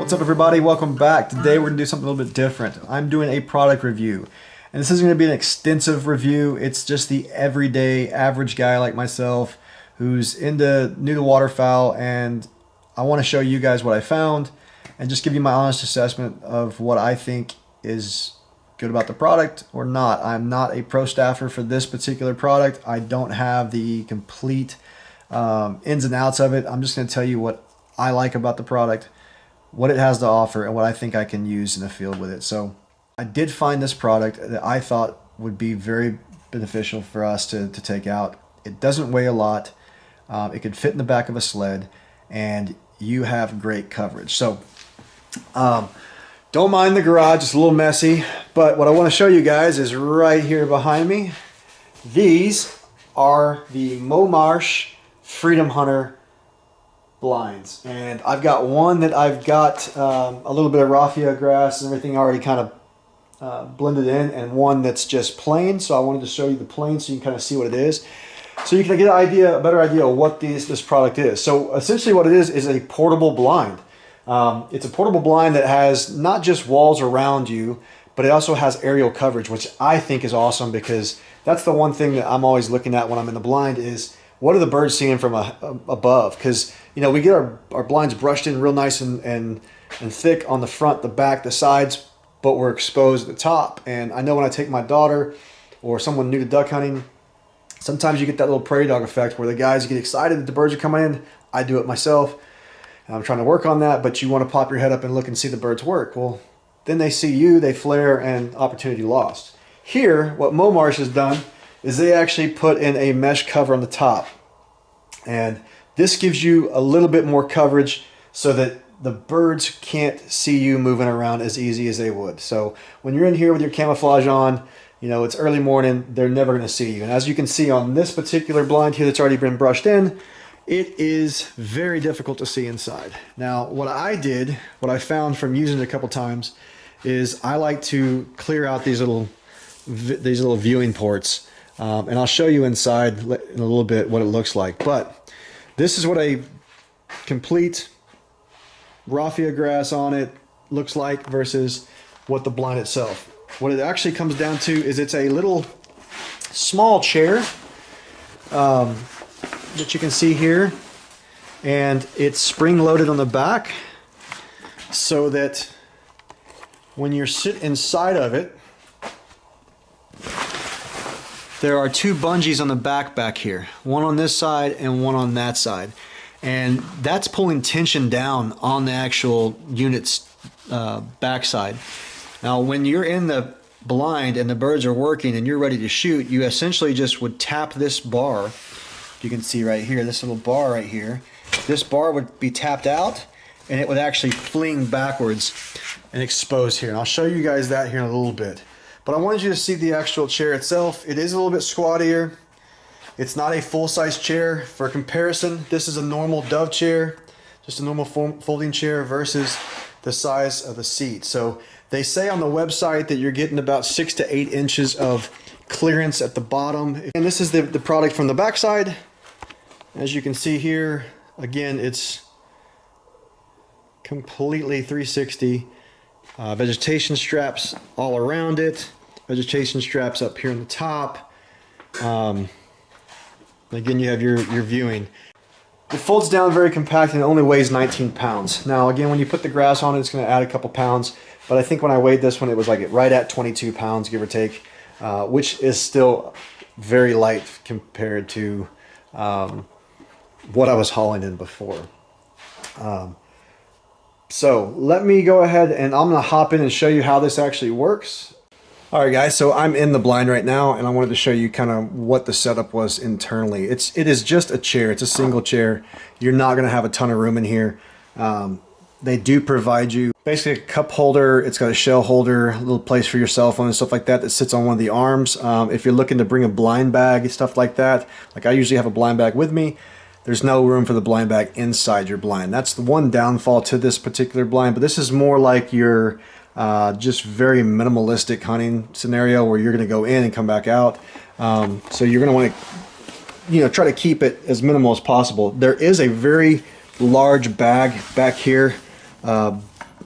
What's up everybody, welcome back. Today we're going to do something a little bit different. I'm doing a product review. And this isn't going to be an extensive review, it's just the everyday average guy like myself who's new to waterfowl, and I want to show you guys what I found and just give you my honest assessment of what I think is good about the product or not. I'm not a pro staffer for this particular product. I don't have the complete ins and outs of it. I'm just going to tell you what I like about the product, what it has to offer, and what I think I can use in the field with it. So I did find this product that I thought would be very beneficial for us to take out. It doesn't weigh a lot. It could fit in the back of a sled, and you have great coverage. So don't mind the garage, it's a little messy, but what I want to show you guys is right here behind me. These are the MOmarsh Freedom Hunter blinds, and I've got one that I've got a little bit of raffia grass and everything already kind of blended in, and one that's just plain. So I wanted to show you the plain so you can kind of see what it is, so you can get a better idea of what this product is. So essentially what it is a portable blind. It's a portable blind that has not just walls around you, but it also has aerial coverage, which I think is awesome, because that's the one thing that I'm always looking at when I'm in the blind is, what are the birds seeing from above? Because, you know, we get our blinds brushed in real nice and thick on the front, the back, the sides, but we're exposed at the top. And I know when I take my daughter or someone new to duck hunting, sometimes you get that little prairie dog effect where the guys get excited that the birds are coming in. I do it myself, and I'm trying to work on that, but you want to pop your head up and look and see the birds work. Well, then they see you, they flare, and opportunity lost. Here, what MOmarsh has done is they actually put in a mesh cover on the top, and this gives you a little bit more coverage so that the birds can't see you moving around as easy as they would. So when you're in here with your camouflage on, you know, it's early morning, they're never going to see you. And as you can see on this particular blind here that's already been brushed in, it is very difficult to see inside. Now what I found from using it a couple times is I like to clear out these little viewing ports. And I'll show you inside in a little bit what it looks like. But this is what a complete raffia grass on it looks like versus what the blind itself. What it actually comes down to is it's a little small chair that you can see here. And it's spring loaded on the back so that when you sit inside of it, there are two bungees on the back here, one on this side and one on that side, and that's pulling tension down on the actual unit's backside. Now when you're in the blind and the birds are working and you're ready to shoot, you essentially just would tap this bar. You can see right here, this little bar right here, this bar would be tapped out and it would actually fling backwards and expose here, and I'll show you guys that here in a little bit. But I wanted you to see the actual chair itself. It is a little bit squattier. It's not a full-size chair. For comparison, this is a normal dove chair, just a normal folding chair versus the size of the seat. So they say on the website that you're getting about 6 to 8 inches of clearance at the bottom. And this is the product from the backside. As you can see here, again, it's completely 360. Vegetation straps all around it. Vegetation straps up here on the top. Again, you have your viewing. It folds down very compact and it only weighs 19 pounds. Now again, when you put the grass on it, it's going to add a couple pounds, but I think when I weighed this one, it was like right at 22 pounds, give or take, which is still very light compared to what I was hauling in before. So let me go ahead and I'm going to hop in and show you how this actually works. All right guys, so I'm in the blind right now and I wanted to show you kind of what the setup was internally. It is just a chair. It's a single chair. You're not going to have a ton of room in here. They do provide you basically a cup holder. It's got a shell holder, a little place for your cell phone and stuff like that that sits on one of the arms. If you're looking to bring a blind bag, stuff like that, like I usually have a blind bag with me, there's no room for the blind bag inside your blind. That's the one downfall to this particular blind, but this is more like your just very minimalistic hunting scenario where you're going to go in and come back out. So you're going to want to, try to keep it as minimal as possible. There is a very large bag back here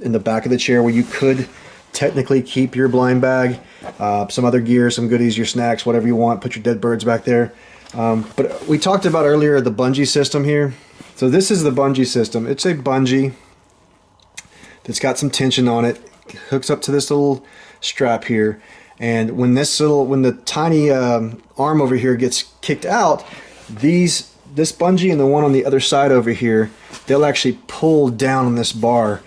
in the back of the chair where you could technically keep your blind bag, some other gear, some goodies, your snacks, whatever you want. Put your dead birds back there. But we talked about earlier the bungee system here. So this is the bungee system. It's a bungee that's got some tension on it. Hooks up to this little strap here. And when the tiny arm over here gets kicked out, this bungee and the one on the other side over here, they'll actually pull down on this bar,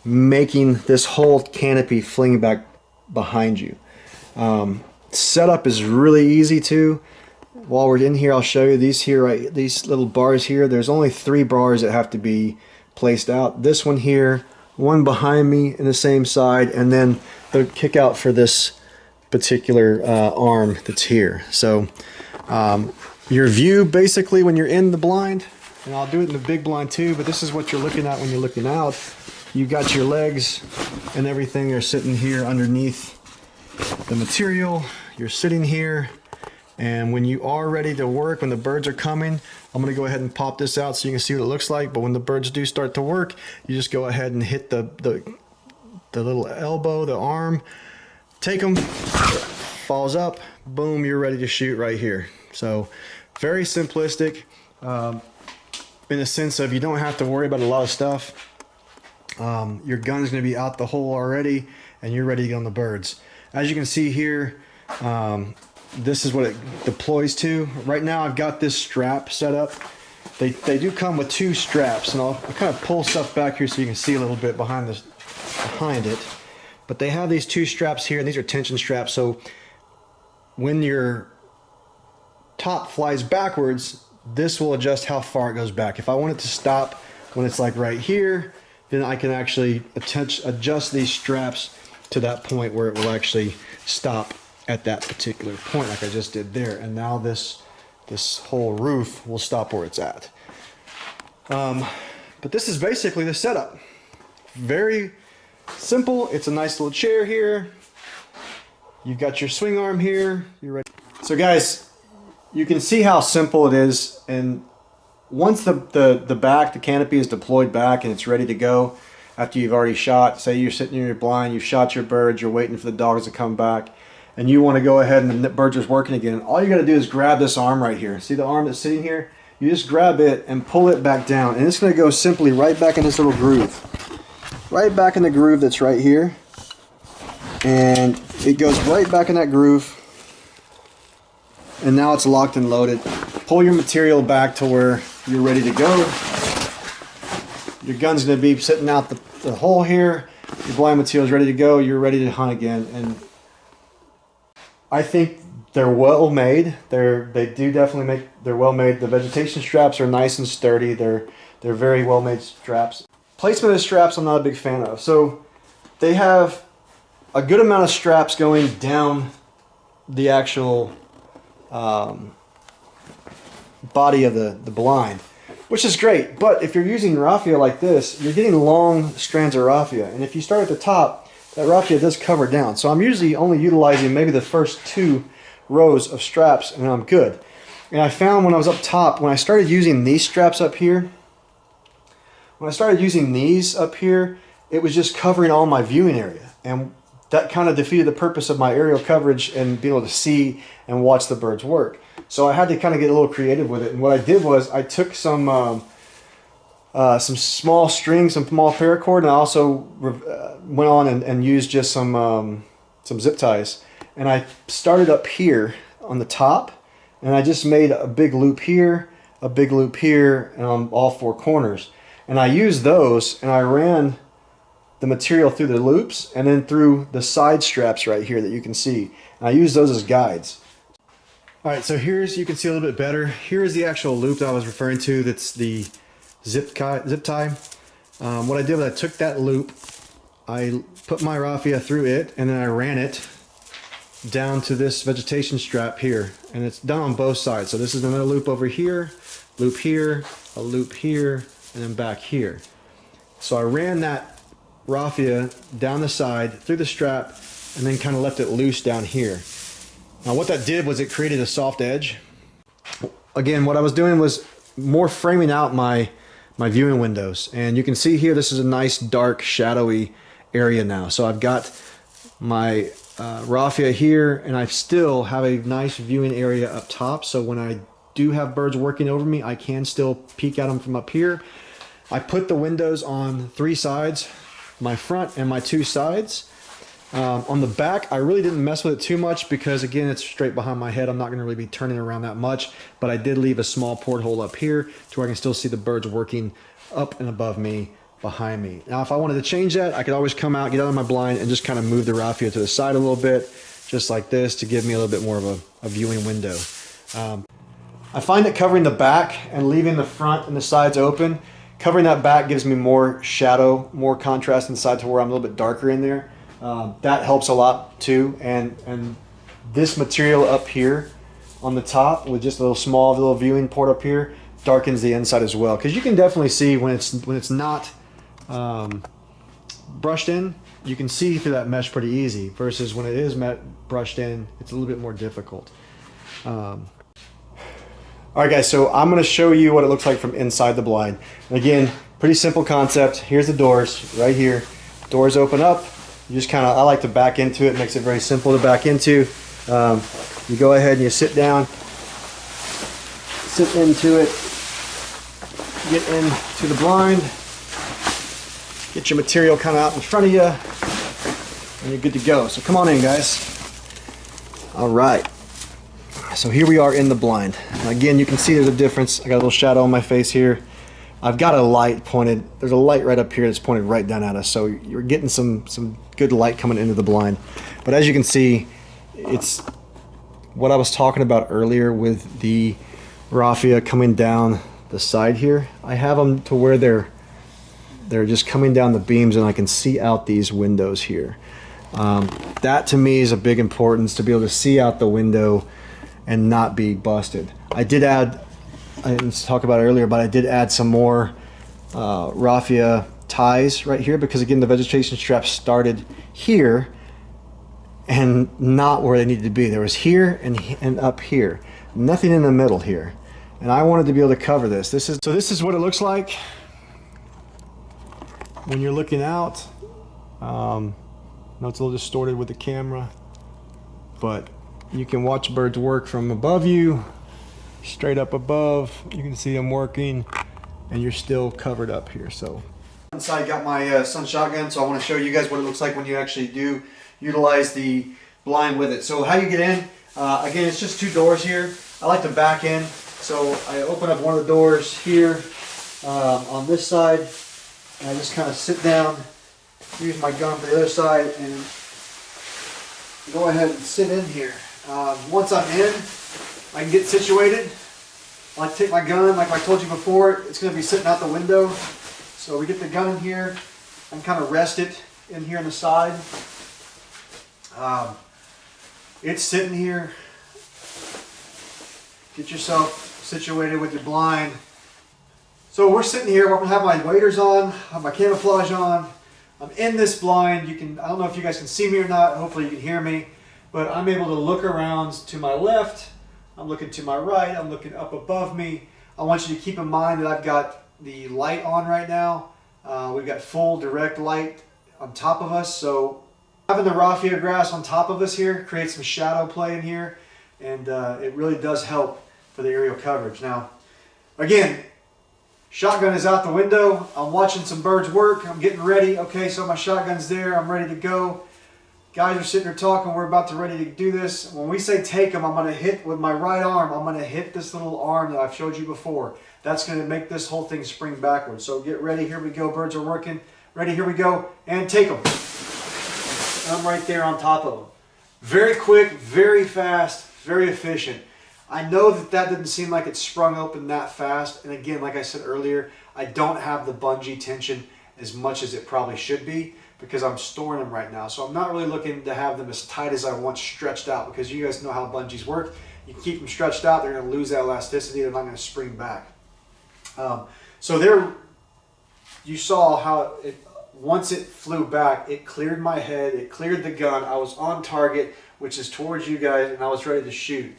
making this whole canopy fling back behind you. Setup is really easy too. While we're in here, I'll show you these little bars here. There's only 3 bars that have to be placed out. This one here, one behind me in the same side, and then the kick out for this particular arm that's here. So your view basically when you're in the blind, and I'll do it in the big blind too, but this is what you're looking at when you're looking out. You've got your legs and everything are sitting here underneath the material. You're sitting here, and when you are ready to work, when the birds are coming, I'm going to go ahead and pop this out so you can see what it looks like. But when the birds do start to work, you just go ahead and hit the little elbow, the arm, take them, falls up, boom, you're ready to shoot right here. So very simplistic in the sense of you don't have to worry about a lot of stuff. Your gun's going to be out the hole already, and you're ready to get on the birds. As you can see here, this is what it deploys to. Right now I've got this strap set up. They do come with 2 straps, and I'll kind of pull stuff back here so you can see a little bit behind it. But they have these 2 straps here, and these are tension straps, so when your top flies backwards, this will adjust how far it goes back. If I want it to stop when it's like right here, then I can actually adjust these straps to that point where it will actually stop at that particular point, like I just did there. And now this whole roof will stop where it's at. But this is basically the setup. Very simple. It's a nice little chair here. You've got your swing arm here. You're ready. So guys, you can see how simple it is, and once the canopy is deployed back and it's ready to go, after you've already shot, say you're sitting in your blind, you've shot your birds, you're waiting for the dogs to come back, and you want to go ahead and the birds are working again, all you got to do is grab this arm right here. See the arm that's sitting here? You just grab it and pull it back down, and it's going to go simply right back in this little groove. Right back in the groove that's right here. And it goes right back in that groove. And now it's locked and loaded. Pull your material back to where you're ready to go. Your gun's going to be sitting out the hole here. Your blind material is ready to go. You're ready to hunt again. And I think they're well made. They do definitely make. They're well made. The vegetation straps are nice and sturdy. They're very well made straps. Placement of straps I'm not a big fan of. So they have a good amount of straps going down the actual body of the blind, which is great. But if you're using raffia like this, you're getting long strands of raffia, and if you start at the top, that raffia does cover down. So I'm usually only utilizing maybe the first 2 rows of straps, and I'm good. And I found when I was up top, when I started using these straps up here, it was just covering all my viewing area, and that kind of defeated the purpose of my aerial coverage and being able to see and watch the birds work. So I had to kind of get a little creative with it. And what I did was I took some small string, some small paracord, and I also went on and used just some zip ties. And I started up here on the top, and I just made a big loop here, a big loop here, and on all 4 corners. And I used those, and I ran the material through the loops and then through the side straps right here that you can see. And I use those as guides. All right, so you can see a little bit better. Here's the actual loop that I was referring to. That's the zip tie. What I did was I took that loop, I put my raffia through it, and then I ran it down to this vegetation strap here. And it's done on both sides. So this is another loop over here, loop here, a loop here, and then back here. So I ran that raffia down the side through the strap and then kind of left it loose down here. Now what that did was it created a soft edge. Again, what I was doing was more framing out my my viewing windows. And you can see here, this is a nice dark shadowy area now. So I've got my raffia here, and I still have a nice viewing area up top. So when I do have birds working over me, I can still peek at them from up here. I put the windows on 3 sides, my front and my 2 sides. On the back, I really didn't mess with it too much because, again, it's straight behind my head. I'm not going to really be turning around that much, but I did leave a small porthole up here to where I can still see the birds working up and above me, behind me. Now, if I wanted to change that, I could always come out, get out of my blind, and just kind of move the raffia to the side a little bit, just like this, to give me a little bit more of a viewing window. I find that covering the back and leaving the front and the sides open, covering that back gives me more shadow, more contrast inside to where I'm a little bit darker in there. That helps a lot too, and this material up here on the top with just a little viewing port up here darkens the inside as well, because you can definitely see when it's not brushed in, you can see through that mesh pretty easy, versus when it is brushed in, it's a little bit more difficult. All right guys, so I'm going to show you what it looks like from inside the blind. And again, pretty simple concept. Here's the doors right here. Doors open up. You just kind of, I like to back into it. Makes it very simple to back into. You go ahead and you sit down, sit into it, get into the blind, get your material kind of out in front of you, and you're good to go. So come on in, guys. All right. So here we are in the blind. Now again, you can see there's a difference. I got a little shadow on my face here. I've got a light pointed, there's a light right up here that's pointed right down at us, so you're getting some good light coming into the blind. But as you can see, it's what I was talking about earlier with the raffia coming down the side here. I have them to where they're just coming down the beams, and I can see out these windows here. That to me is a big importance, to be able to see out the window and not be busted. I didn't talk about it earlier, but I did add some more raffia ties right here, because again, the vegetation straps started here and not where they needed to be. There was here and up here, nothing in the middle here, and I wanted to be able to cover this. This is what it looks like when you're looking out. No, it's a little distorted with the camera, but you can watch birds work from above you, straight up above. You can see them working, and you're still covered up here. So inside, got my sun shotgun, so I want to show you guys what it looks like when you actually do utilize the blind with it. So how you get in, again, it's just 2 doors here. I like to back in, so I open up one of the doors here on this side, and I just kind of sit down, use my gun for the other side, and go ahead and sit in here. Once I'm in, I can get situated. I like to take my gun, like I told you before, it's going to be sitting out the window. So we get the gun in here and kind of rest it in here on the side. It's sitting here. Get yourself situated with your blind. So we're sitting here, I'm going to have my waders on, have my camouflage on. I'm in this blind. I don't know if you guys can see me or not, hopefully you can hear me, but I'm able to look around to my left. I'm looking to my right, I'm looking up above me. I want you to keep in mind that I've got the light on right now. We've got full direct light on top of us, so having the raffia grass on top of us here creates some shadow play in here, and it really does help for the aerial coverage. Now, again, shotgun is out the window. I'm watching some birds work. I'm getting ready. Okay, so my shotgun's there. I'm ready to go. Guys are sitting there talking. We're about to ready to do this. When we say take them, I'm going to hit with my right arm. I'm going to hit this little arm that I've showed you before. That's going to make this whole thing spring backwards. So get ready. Here we go. Birds are working. Ready. Here we go. And take them. I'm right there on top of them. Very quick, very fast, very efficient. I know that didn't seem like it sprung open that fast. And again, like I said earlier, I don't have the bungee tension as much as it probably should be, because I'm storing them right now. So I'm not really looking to have them as tight as I want stretched out, because you guys know how bungees work. You keep them stretched out, they're going to lose that elasticity. They're not going to spring back. So there, you saw how once it flew back, it cleared my head, it cleared the gun. I was on target, which is towards you guys, and I was ready to shoot.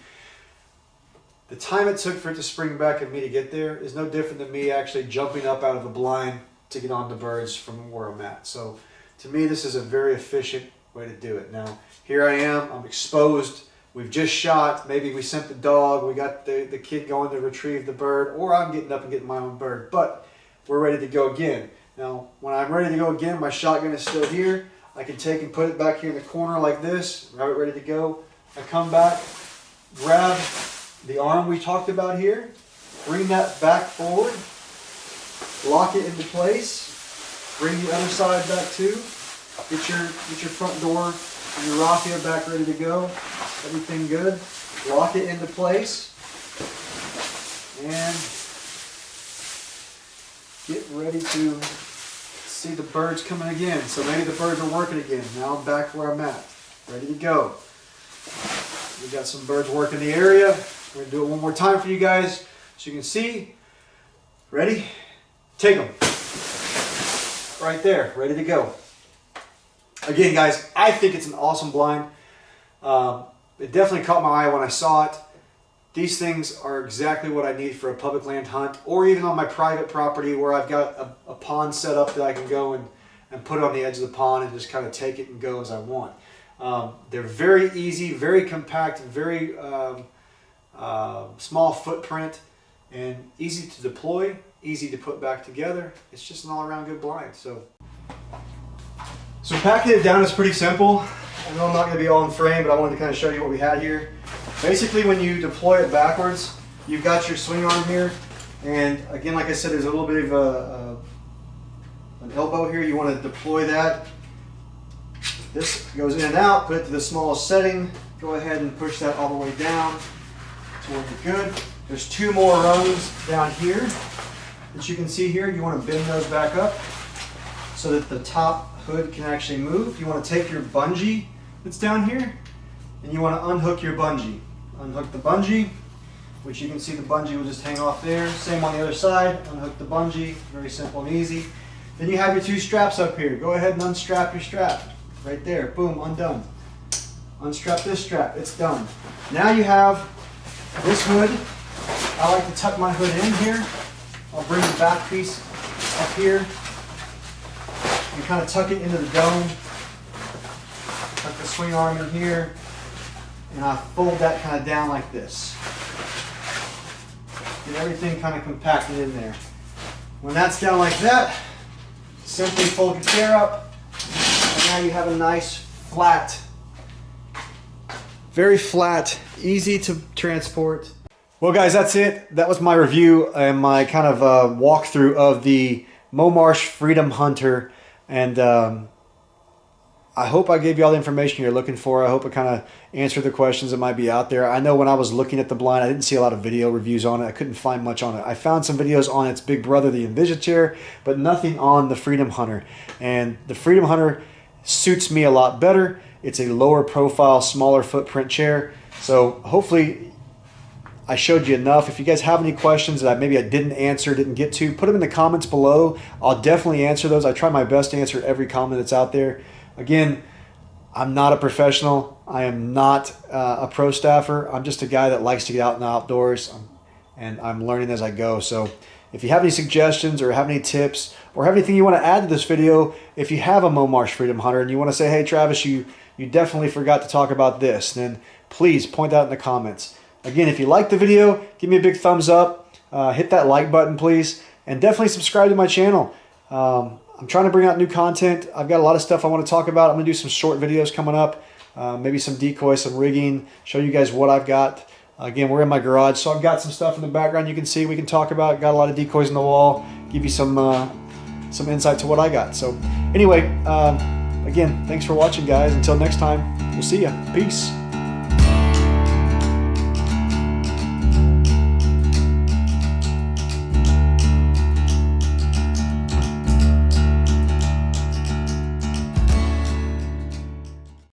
the time it took for it to spring back and me to get there is no different than me actually jumping up out of the blind to get on the birds from where I'm at. So to me, this is a very efficient way to do it. Now, here I am, I'm exposed. We've just shot, maybe we sent the dog, we got the kid going to retrieve the bird, or I'm getting up and getting my own bird, but we're ready to go again. Now, when I'm ready to go again, my shotgun is still here. I can take and put it back here in the corner like this, have it ready to go. I come back, grab the arm we talked about here, bring that back forward, lock it into place, bring the other side back too, get your front door and your raffia back ready to go. Everything good. Lock it into place and get ready to see the birds coming again. So maybe the birds are working again. Now I'm back where I'm at. Ready to go. We got some birds working the area. We're going to do it one more time for you guys so you can see. Ready? Take them. Right there. Ready to go. Again, guys, I think it's an awesome blind. It definitely caught my eye when I saw it. These things are exactly what I need for a public land hunt, or even on my private property where I've got a pond set up that I can go and put it on the edge of the pond and just kind of take it and go as I want. They're very easy, very compact, very small footprint, and easy to deploy, easy to put back together. It's just an all-around good blind. So packing it down is pretty simple. I know I'm not going to be all in frame, but I wanted to kind of show you what we had here. Basically, when you deploy it backwards, you've got your swing arm here, and again, like I said, there's a little bit of an elbow here. You want to deploy that. This goes in and out. Put it to the smallest setting. Go ahead and push that all the way down to where you're good. There's two more rungs down here that you can see here. You want to bend those back up so that the top hood can actually move. You want to take your bungee that's down here and you want to unhook your bungee. Unhook the bungee, which you can see the bungee will just hang off there. Same on the other side. Unhook the bungee. Very simple and easy. Then you have your two straps up here. Go ahead and unstrap your strap. Right there. Boom, undone. Unstrap this strap. It's done. Now you have this hood. I like to tuck my hood in here. I'll bring the back piece up here and kind of tuck it into the dome. Tuck the swing arm in here, and I fold that kind of down like this. Get everything kind of compacted in there. When that's down like that, simply fold your chair up, and now you have a nice flat, very flat, easy to transport. Well guys, that's it. That was my review and my kind of walkthrough of the MOmarsh Freedom Hunter, and I hope I gave you all the information you're looking for. I hope it kind of answered the questions that might be out there. I know when I was looking at the blind, I didn't see a lot of video reviews on it. I couldn't find much on it. I found some videos on its big brother, the invisi-chair, but nothing on the Freedom Hunter. And the Freedom Hunter suits me a lot better. It's a lower profile, smaller footprint chair. So hopefully I showed you enough. If you guys have any questions that maybe I didn't answer, didn't get to, put them in the comments below. I'll definitely answer those. I try my best to answer every comment that's out there. Again, I'm not a professional. I am not a pro staffer. I'm just a guy that likes to get out in the outdoors, and I'm learning as I go. So if you have any suggestions or have any tips or have anything you want to add to this video, if you have a MOmarsh Freedom Hunter and you want to say, hey Travis, you definitely forgot to talk about this, then please point that in the comments. Again, if you like the video, give me a big thumbs up. Hit that like button, please. And definitely subscribe to my channel. I'm trying to bring out new content. I've got a lot of stuff I want to talk about. I'm going to do some short videos coming up. Maybe some decoys, some rigging. Show you guys what I've got. Again, we're in my garage, so I've got some stuff in the background you can see. We can talk about. Got a lot of decoys in the wall. Give you some insight to what I got. So anyway, again, thanks for watching, guys. Until next time, we'll see ya. Peace.